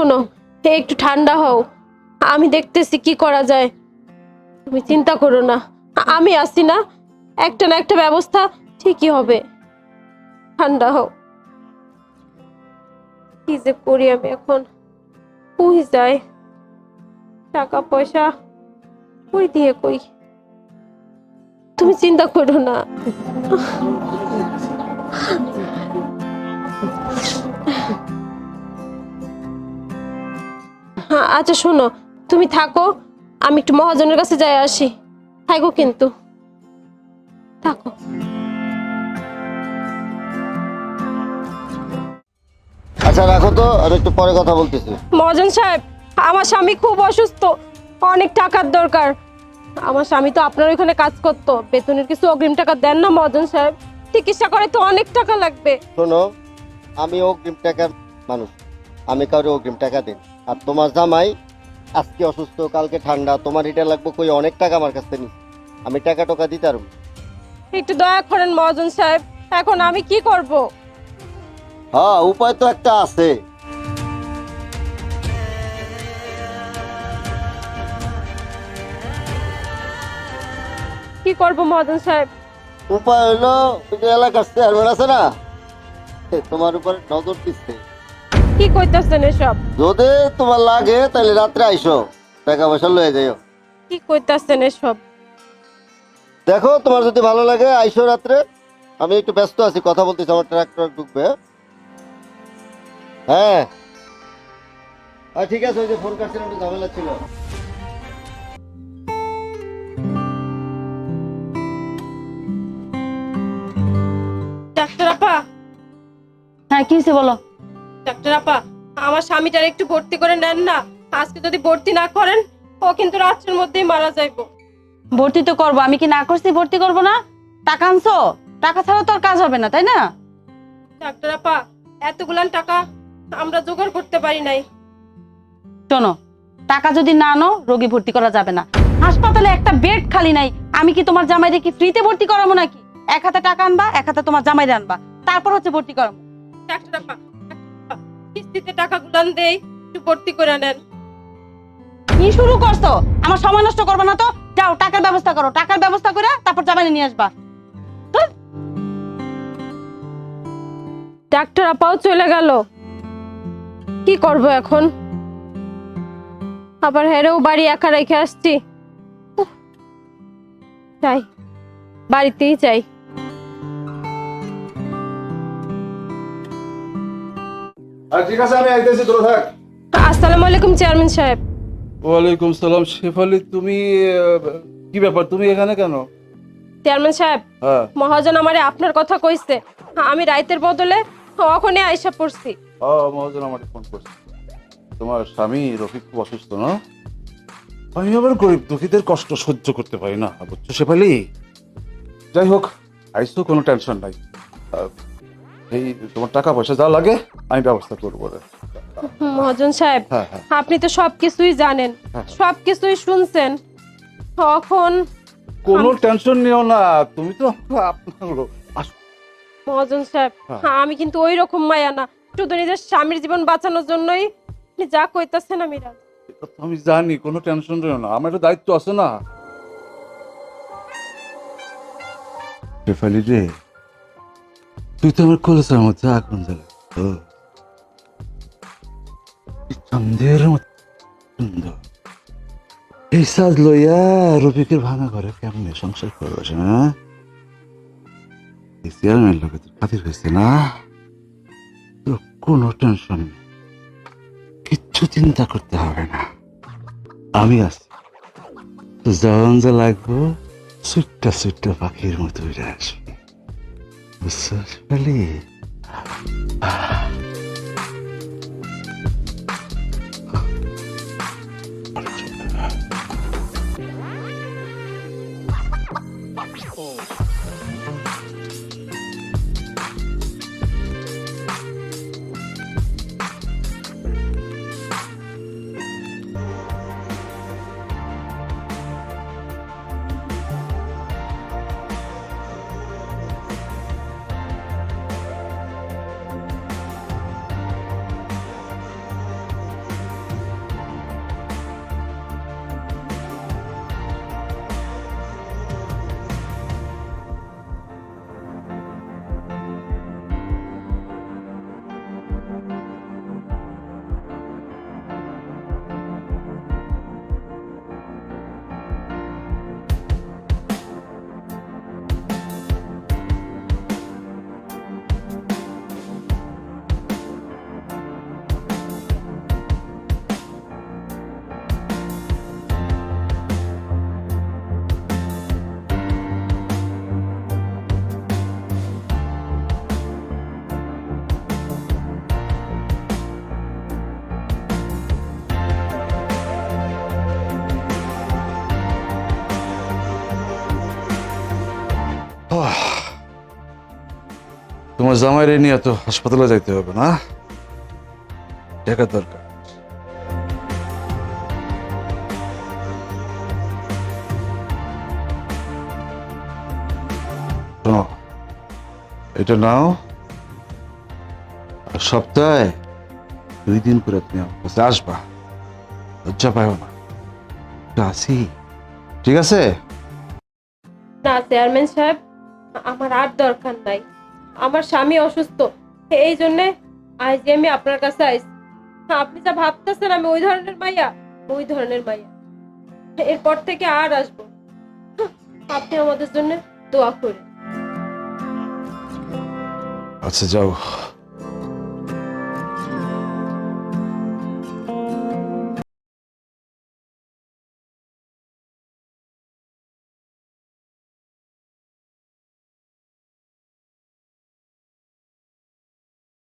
শোনো, একটু ঠান্ডা হও, আমি দেখতেছি কি করা যায়। তুমি চিন্তা করো না, আমি আছি না, একটা না একটা ব্যবস্থা ঠিকই হবে। ঠান্ডা হও। কি যে করি আমি এখন, কই যাই, টাকা পয়সা কই দিয়ে কই। তুমি চিন্তা করো না। হ্যাঁ আচ্ছা শোনো, তুমি থাকো, আমি একটু মহাজনের কাছে যাই আসি। থাকো কিন্তু, থাকো। আচ্ছা রাখো তো, আমি একটু পরে কথা বলতেছি। মহাজন সাহেব, আমার স্বামী খুব অসুস্থ, অনেক টাকার দরকার। আমার স্বামী তো আপনার ওইখানে কাজ করতো, বেতনের কিছু অগ্রিম টাকা দেন না মহাজন সাহেব? চিকিৎসা করে তো অনেক টাকা লাগবে। শোনো, আমি অগ্রিম টাকার মানুষ, আমি কাউরে অগ্রিম টাকা দিই। আর তোমার জামাই আজকে অসুস্থ, কালকে ঠান্ডা, তোমার এটা লাগবে কই, অনেক টাকা আমার কাছে নিই, আমি টাকা টাকা দিতে পারবো। একটু দয়া করেন মহাজন সাহেব, এখন আমি কি করব? হ্যাঁ উপায় তো একটা আছে। কি করব মহাজন সাহেব? উপায় হলো ওই যে এলাকার চেয়ারম্যান আছে না, তোমার উপরে নজর দিচ্ছে। কি কইতাছেন এসব? যদি তোমার লাগে তাহলে রাত্রে আইসো, টাকা পয়সা লয়ে যাইও। কি কইতাছেন এসব? দেখো তোমার যদি ভালো লাগে আইসো রাত্রে, আমি একটু ব্যস্ত আছি, কথা বলতেছি, আমার ট্রাক্টর ঢুকবে। হ্যাঁ ঠিক আছে, ওই যে ফোন কাটছিলাম, একটু ঝামেলা ছিল। ডাক্তার আপা, হ্যাঁ কি হয়েছে বলো। ডাক্তার আপা, আমার স্বামীটার একটু ভর্তি করে নেন না। আজকে যদি ভর্তি না করেন, ও কিন্তু রাত্রের মধ্যেই মারা যাইবো। ভর্তি তো করবো, আমি কি না করছি ভর্তি করবো না? টাকা আনছো, টাকা ছাড়া তো আর কাজ হবে না, তাই না? ডাক্তার আপা, এতগুলান টাকা আমরা জোগাড় করতে পারি নাই। শোনো, টাকা যদি না আনো রোগী ভর্তি করা যাবে না। হাসপাতালে একটা বেড খালি নাই, আমি কি তোমার জামাইরে কি ফ্রিতে ভর্তি করাবো নাকি? এক হাতে টাকা আনবা, এক হাতে তোমার জামাইরে আনবা, তারপর হচ্ছে ভর্তি করাবো। ডাক্তার আপা, কিস্তিতে টাকা গুলান দেই, একটু ভর্তি করে নেন। কি শুরু করছো? আমার সময় নষ্ট করবে না তো। যাও টাকার ব্যবস্থা করো, টাকার ব্যবস্থা করে তারপর জামাইরে নিয়ে আসবা। ডাক্তার আপাও চলে গেল, কি করব এখন? আবার হেরেও বাড়ি একা রেখে আসছি। উফ, যাই, বাড়িতেই যাই। ঠিক আছে, আমি আইতেছি, তোরা থাক। আসসালামু আলাইকুম চেয়ারম্যান সাহেব। ওয়ালাইকুম সালাম। শেফালি, তুমি কি ব্যাপার, তুমি এখানে কেন? চেয়ারম্যান সাহেব, হ্যাঁ মহাজন আমারে আপনার কথা কইছে, আমি রাইতের বদলে ওখানে আইসা পড়ছি। মহাজন আমাকে ফোন করছে, তোমার স্বামী রফিক খুব অসুস্থ না? আমি আবার গরিব দুঃখীদের কষ্ট সহ্য করতে পারি না, বুঝছো শেফালি? যাই হোক, আইসো, কোনো টেনশন নাই। এই তোমার টাকা পয়সা যা লাগে আমি ব্যবস্থা করবো রে। মহাজন সাহেব, হ্যাঁ হ্যাঁ আপনি তো সবকিছুই জানেন, হ্যাঁ। সবকিছুই শুনছেন, তখন কোনো টেনশন নিও না, তুমি তো আপনার লোক। আসো। মহাজন সাহেব, হ্যাঁ। আমি কিন্তু ওই রকম মায়া না, শুধু নিজের স্বামীর জীবন বাঁচানোর জন্যই আপনি যা কইতাছেন আমি রাজি। এটা তো আমি জানি, কোনো টেনশন নিও না, আমার একটা দায়িত্ব আছে না। শেফালি রে, তুই তো আমার কলেজের মধ্যে আগুন জ্বালা, সন্ধ্যের মতো সুন্দর। এই সাজ লইয়া রফিকের ভাঙা ঘরে কেমনে সংসার করবে? হ্যাঁ, এই চেয়ারম্যান লোকে তোর খাতির হয়েছে না, তোর কোনো টেনশন নেই, কিচ্ছু চিন্তা করতে হবে না, আমি আছি। তো যখন যা লাগবো সুট্টা সুট্টা পাখির মতো উড়ে আসবি, বুঝছিস খালি? তোমার জামাইরে নিয়ে তো হাসপাতালে যাইতে হবে না, টাকা দরকার। শোনো, এটা নাও, আর সপ্তাহে 2 দিন করে তুমি আমার কাছে আসবা, লজ্জা পাইও না। আসি, ঠিক আছে? না চেয়ারম্যান সাহেব, আমার আর দরকার নাই। আমার স্বামী অসুস্থ, এই জন্যে আজ আমি আপনার কাছে আইছি। আপনি যা ভাবতেছেন আমি ওই ধরনের মাইয়া, ওই ধরনের মাইয়া এরপর থেকে আর আসবো না। আপনি আমাদের জন্য দোয়া করেন। আচ্ছা যাও।